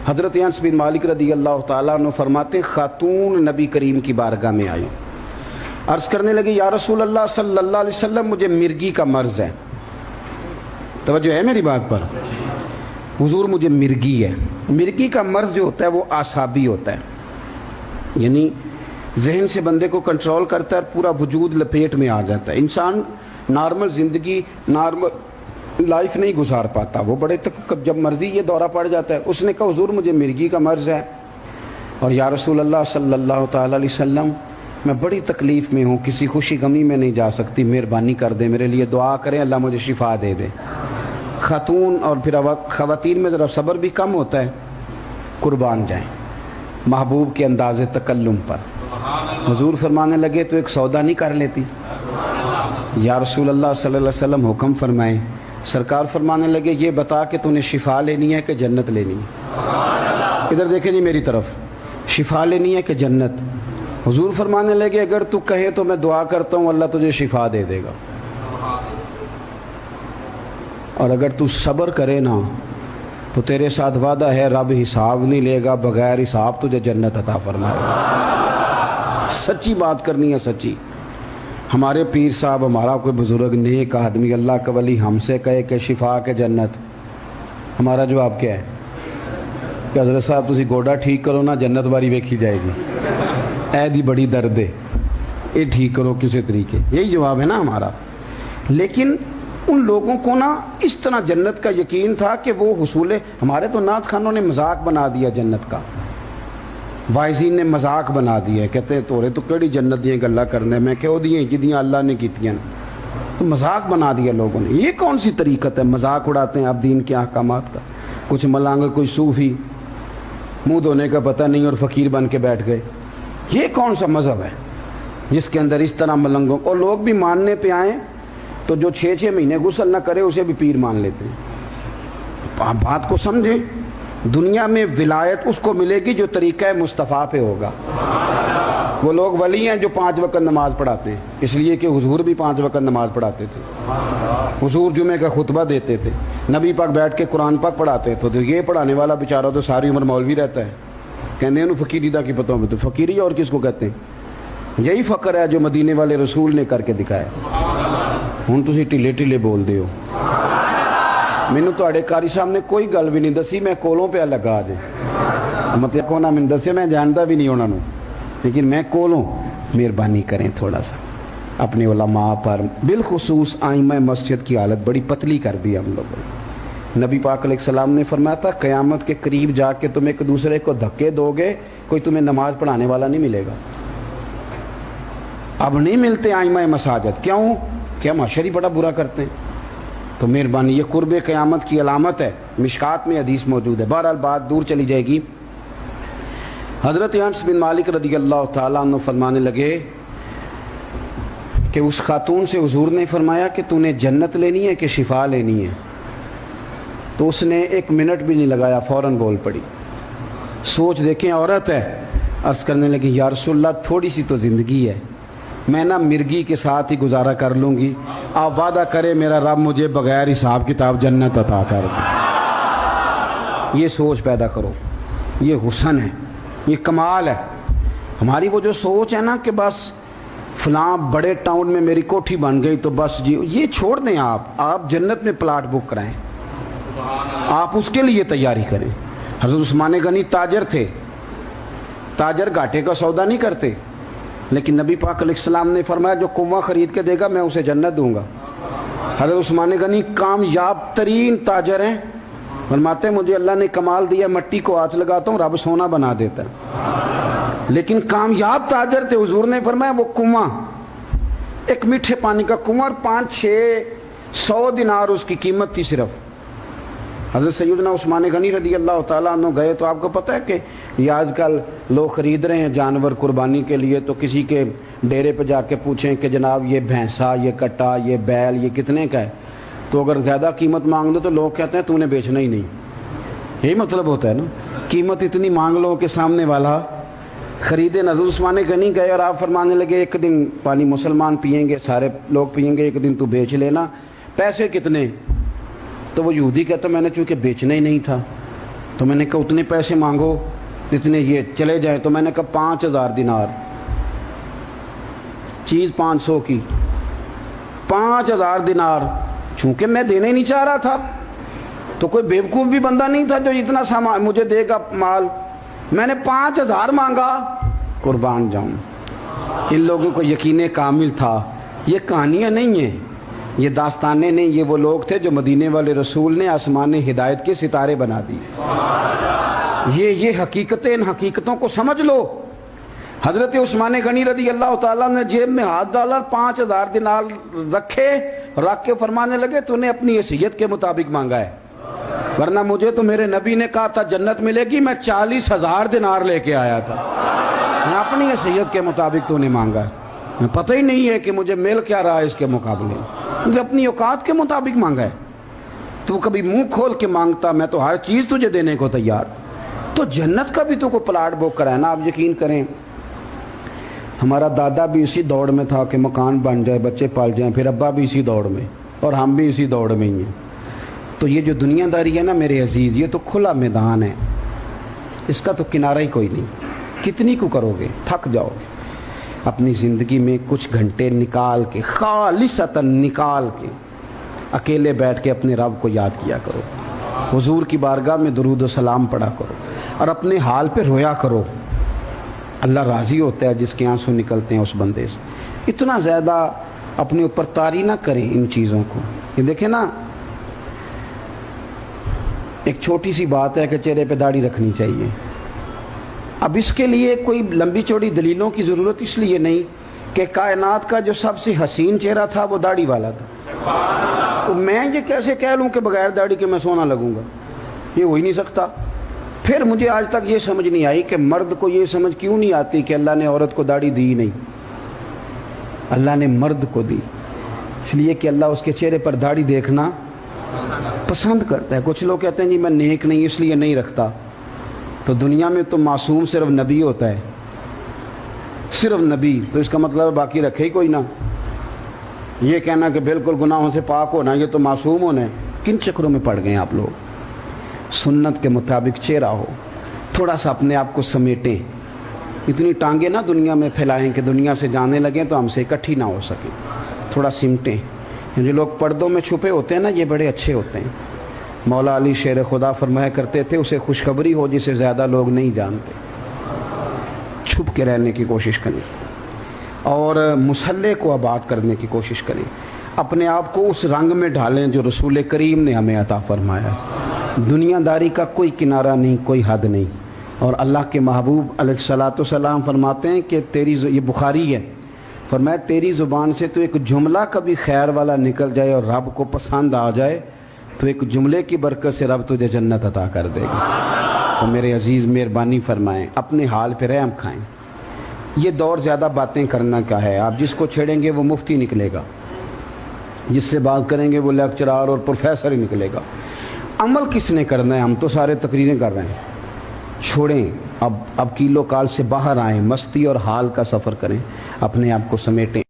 حضرت انس بن مالک رضی اللہ تعالیٰ عنہ فرماتے ہیں خاتون نبی کریم کی بارگاہ میں آئی، عرض کرنے لگے یا رسول اللہ صلی اللہ علیہ وسلم مجھے مرگی کا مرض ہے۔ توجہ ہے میری بات پر؟ حضور مجھے مرگی ہے۔ مرگی کا مرض جو ہوتا ہے وہ اعصابی ہوتا ہے، یعنی ذہن سے بندے کو کنٹرول کرتا ہے اور پورا وجود لپیٹ میں آ جاتا ہے، انسان نارمل زندگی نارمل لائف نہیں گزار پاتا، وہ بڑے تک جب مرضی یہ دورہ پڑ جاتا ہے۔ اس نے کہا حضور مجھے مرگی کا مرض ہے، اور یا رسول اللہ صلی اللہ تعالیٰ علیہ وسلم میں بڑی تکلیف میں ہوں، کسی خوشی غمی میں نہیں جا سکتی، مہربانی کر دیں میرے لیے دعا کریں اللہ مجھے شفا دے دے۔ خاتون اور پھر خواتین میں ذرا صبر بھی کم ہوتا ہے، قربان جائیں محبوب کے انداز تکلم پر۔ حضور فرمانے لگے تو ایک سودا نہیں کر لیتی؟ یا رسول اللہ صلی اللہ علیہ وسلم حکم فرمائیں۔ سرکار فرمانے لگے یہ بتا کہ تو نے شفا لینی ہے کہ جنت لینی ہے؟ ادھر دیکھیں جی میری طرف، شفا لینی ہے کہ جنت؟ حضور فرمانے لگے اگر تو کہے تو میں دعا کرتا ہوں اللہ تجھے شفا دے دے گا، اور اگر تو صبر کرے نا تو تیرے ساتھ وعدہ ہے رب حساب نہیں لے گا، بغیر حساب تجھے جنت عطا فرمائے گا۔ سچی بات کرنی ہے، سچی۔ ہمارے پیر صاحب، ہمارا کوئی بزرگ نیک آدمی اللہ کا ولی ہم سے کہے کہ شفا کے جنت، ہمارا جواب کیا ہے کہ حضرت صاحب تسی گوڈا ٹھیک کرو نا جنت باری ویکھی جائے گی، اے دی بڑی درد ہے یہ ٹھیک کرو کسی طریقے، یہی جواب ہے نا ہمارا۔ لیکن ان لوگوں کو نا اس طرح جنت کا یقین تھا کہ وہ حصول، ہمارے تو نعت خانوں نے مذاق بنا دیا جنت کا، واعظین نے مذاق بنا دیا ہے، کہتے ہیں تورے تو کیڑی جنت دیاں گلا کرنے، میں کہو دیاں جدیاں اللہ نے کیتیاں، تو مذاق بنا دیا لوگوں نے۔ یہ کون سی طریقت ہے؟ مذاق اڑاتے ہیں آپ دین کے احکامات کا۔ کچھ ملانگ کوئی صوفی منہ دھونے کا پتہ نہیں اور فقیر بن کے بیٹھ گئے، یہ کون سا مذہب ہے جس کے اندر اس طرح ملنگوں، اور لوگ بھی ماننے پہ آئیں تو جو 6 مہینے غسل نہ کرے اسے بھی پیر مان لیتے ہیں۔ آپ بات کو سمجھیں، دنیا میں ولایت اس کو ملے گی جو طریقہ مصطفیٰ پہ ہوگا۔ وہ لوگ ولی ہیں جو 5 وقت نماز پڑھاتے ہیں، اس لیے کہ حضور بھی 5 وقت نماز پڑھاتے تھے، حضور جمعے کا خطبہ دیتے تھے، نبی پاک بیٹھ کے قرآن پاک پڑھاتے تھے، تو یہ پڑھانے والا بیچارہ تو ساری عمر مولوی رہتا ہے، کہتے ہیں فقیری دا کی پتہ ہوں، تو فقیری اور کس کو کہتے ہیں؟ یہی فقر ہے جو مدینے والے رسول نے کر کے دکھایا۔ ہوں تسی ٹھلے ٹھلے بول دے ہو، مینوں تواڈے قاری صاحب نے کوئی گل بھی نہیں دسی، میں کولوں پہ لگا دے، مطلب کونا میں دسے میں جانتا بھی نہیں انہوں نے، لیکن میں کولوں مہربانی کریں تھوڑا سا اپنے علماء پر، بالخصوص آئمہ مسجد کی حالت بڑی پتلی کر دی ہم لوگوں نے۔ نبی پاک علیہ السلام نے فرمایا تھا قیامت کے قریب جا کے تم ایک دوسرے کو دھکے دو گے، کوئی تمہیں نماز پڑھانے والا نہیں ملے گا۔ اب نہیں ملتے آئمہ مساجد، کیوں کہ ہم حشر ہی بڑا برا کرتے ہیں۔ تو مہربانی، یہ قرب قیامت کی علامت ہے، مشکات میں حدیث موجود ہے۔ بہرحال بات دور چلی جائے گی۔ حضرت انس بن مالک رضی اللہ تعالیٰ عنہ فرمانے لگے کہ اس خاتون سے حضور نے فرمایا کہ تو نے جنت لینی ہے کہ شفا لینی ہے؟ تو اس نے 1 منٹ بھی نہیں لگایا، فوراً بول پڑی۔ سوچ دیکھیں، عورت ہے، عرض کرنے لگی یا رسول اللہ تھوڑی سی تو زندگی ہے، میں نا مرگی کے ساتھ ہی گزارا کر لوں گی، آپ وعدہ کرے میرا رب مجھے بغیر حساب کتاب جنت عطا کر دے۔ یہ سوچ پیدا کرو، یہ حسن ہے، یہ کمال ہے۔ ہماری وہ جو سوچ ہے نا کہ بس فلاں بڑے ٹاؤن میں میری کوٹھی بن گئی تو بس جی، یہ چھوڑ دیں، آپ جنت میں پلاٹ بک کرائیں، آپ اس کے لیے تیاری کریں۔ حضرت عثمان غنی تاجر تھے، تاجر گھاٹے کا سودا نہیں کرتے، لیکن نبی پاک علیہ السلام نے فرمایا جو کنواں خرید کے دے گا میں اسے جنت دوں گا۔ حضرت عثمان غنی کامیاب ترین تاجر ہیں، فرماتے ہیں مجھے اللہ نے کمال دیا، مٹی کو ہاتھ لگاتا ہوں رب سونا بنا دیتا ہے، لیکن کامیاب تاجر تھے۔ حضور نے فرمایا وہ کنواں، ایک میٹھے پانی کا کنواں، اور 500-600 دینار اس کی قیمت تھی صرف۔ حضرت سیدنا عثمان غنی رضی اللہ تعالیٰ عنہ گئے تو آپ کو پتہ ہے کہ یہ آج کل لوگ خرید رہے ہیں جانور قربانی کے لیے، تو کسی کے ڈیرے پہ جا کے پوچھیں کہ جناب یہ بھینسا، یہ کٹا، یہ بیل، یہ کتنے کا ہے، تو اگر زیادہ قیمت مانگ دو تو لوگ کہتے ہیں تو نے بیچنا ہی نہیں۔ یہی مطلب ہوتا ہے نا، قیمت اتنی مانگ لو کہ سامنے والا خریدے۔ حضرت عثمان غنی گئے اور آپ فرمانے لگے ایک دن پانی مسلمان پئیں گے، سارے لوگ پئیں گے، ایک دن تو بیچ لینا، پیسے کتنے؟ تو وہ یہودی کہتا میں نے چونکہ بیچنا ہی نہیں تھا تو میں نے کہا اتنے پیسے مانگو اتنے یہ چلے جائیں. تو میں نے کہا 5000 دینار, چیز 500 کی, 5000 دینار. چونکہ میں دینے نہیں چاہ رہا تھا, تو کوئی بیوقوف بھی بندہ نہیں تھا جو اتنا سامان مجھے دے گا مال. میں نے 5000 مانگا. قربان جاؤں, ان لوگوں کو یقین کامل تھا. یہ کہانیاں نہیں ہیں, یہ داستانیں نہیں, یہ وہ لوگ تھے جو مدینے والے رسول نے آسمان ہدایت کے ستارے بنا دیے. یہ حقیقتیں, ان حقیقتوں کو سمجھ لو. حضرت عثمان غنی رضی اللہ تعالیٰ نے جیب میں ہاتھ ڈالا, 5000 دینار رکھے, رکھ کے فرمانے لگے تو نے اپنی حیثیت کے مطابق مانگا ہے, ورنہ مجھے تو میرے نبی نے کہا تھا جنت ملے گی, میں 40,000 دینار لے کے آیا تھا. میں اپنی حیثیت کے مطابق تو نے مانگا ہے, میں پتہ ہی نہیں ہے کہ مجھے مل کیا رہا ہے اس کے مقابلے, مجھے اپنی اوقات کے مطابق مانگا ہے. تو کبھی منہ کھول کے مانگتا, میں تو ہر چیز تجھے دینے کو تیار. تو جنت کا بھی تو کو پلاٹ بک کرا ہے نا. آپ یقین کریں, ہمارا دادا بھی اسی دوڑ میں تھا کہ مکان بن جائے, بچے پال جائیں, پھر ابا بھی اسی دوڑ میں, اور ہم بھی اسی دوڑ میں ہی ہیں. تو یہ جو دنیا داری ہے نا میرے عزیز, یہ تو کھلا میدان ہے, اس کا تو کنارہ ہی کوئی نہیں. کتنی کو کرو گے, تھک جاؤ گے. اپنی زندگی میں کچھ گھنٹے نکال کے, خالصتاً نکال کے, اکیلے بیٹھ کے اپنے رب کو یاد کیا کرو, حضور کی بارگاہ میں درود و سلام پڑھا کرو, اور اپنے حال پہ رویا کرو. اللہ راضی ہوتا ہے جس کے آنسو نکلتے ہیں اس بندے سے. اتنا زیادہ اپنے اوپر طاری نہ کریں ان چیزوں کو. یہ دیکھیں نا, ایک چھوٹی سی بات ہے کہ چہرے پہ داڑھی رکھنی چاہیے. اب اس کے لیے کوئی لمبی چوڑی دلیلوں کی ضرورت اس لیے نہیں کہ کائنات کا جو سب سے حسین چہرہ تھا وہ داڑھی والا تھا. تو میں یہ کیسے کہہ لوں کہ بغیر داڑھی کے میں سونا لگوں گا, یہ ہو ہی نہیں سکتا. پھر مجھے آج تک یہ سمجھ نہیں آئی کہ مرد کو یہ سمجھ کیوں نہیں آتی کہ اللہ نے عورت کو داڑھی دی نہیں. اللہ نے مرد کو دی اس لیے کہ اللہ اس کے چہرے پر داڑھی دیکھنا پسند کرتا ہے. کچھ لوگ کہتے ہیں جی میں نیک نہیں اس لیے نہیں رکھتا. تو دنیا میں تو معصوم صرف نبی ہوتا ہے, صرف نبی. تو اس کا مطلب باقی رکھے ہی کوئی نہ. یہ کہنا کہ بالکل گناہوں سے پاک ہونا یہ تو معصوم ہونا ہے, کن چکروں میں پڑ گئے ہیں آپ لوگ. سنت کے مطابق چہرہ ہو, تھوڑا سا اپنے آپ کو سمیٹیں. اتنی ٹانگیں نہ دنیا میں پھیلائیں کہ دنیا سے جانے لگیں تو ہم سے اکٹھی نہ ہو سکیں. تھوڑا سمٹیں. جو لوگ پردوں میں چھپے ہوتے ہیں نا یہ بڑے اچھے ہوتے ہیں. مولا علی شیر خدا فرمایا کرتے تھے اسے خوشخبری ہو جسے زیادہ لوگ نہیں جانتے. چھپ کے رہنے کی کوشش کریں اور مسلح کو آباد کرنے کی کوشش کریں. اپنے آپ کو اس رنگ میں ڈھالیں جو رسول کریم نے ہمیں عطا فرمایا. دنیا داری کا کوئی کنارہ نہیں, کوئی حد نہیں. اور اللہ کے محبوب علیہ الصلوۃ والسلام فرماتے ہیں کہ یہ بخاری ہے, فرمایا تیری زبان سے تو ایک جملہ کبھی خیر والا نکل جائے اور رب کو پسند آ جائے تو ایک جملے کی برکت سے رب تجھے جنت عطا کر دے گا. تو میرے عزیز مہربانی فرمائیں, اپنے حال پہ رحم کھائیں. یہ دور زیادہ باتیں کرنا کا ہے. آپ جس کو چھیڑیں گے وہ مفتی نکلے گا, جس سے بات کریں گے وہ لیکچرار اور پروفیسر ہی نکلے گا. عمل کس نے کرنا ہے؟ ہم تو سارے تقریریں کر رہے ہیں. چھوڑیں, اب کیلو کال سے باہر آئیں, مستی اور حال کا سفر کریں, اپنے آپ کو سمیٹیں.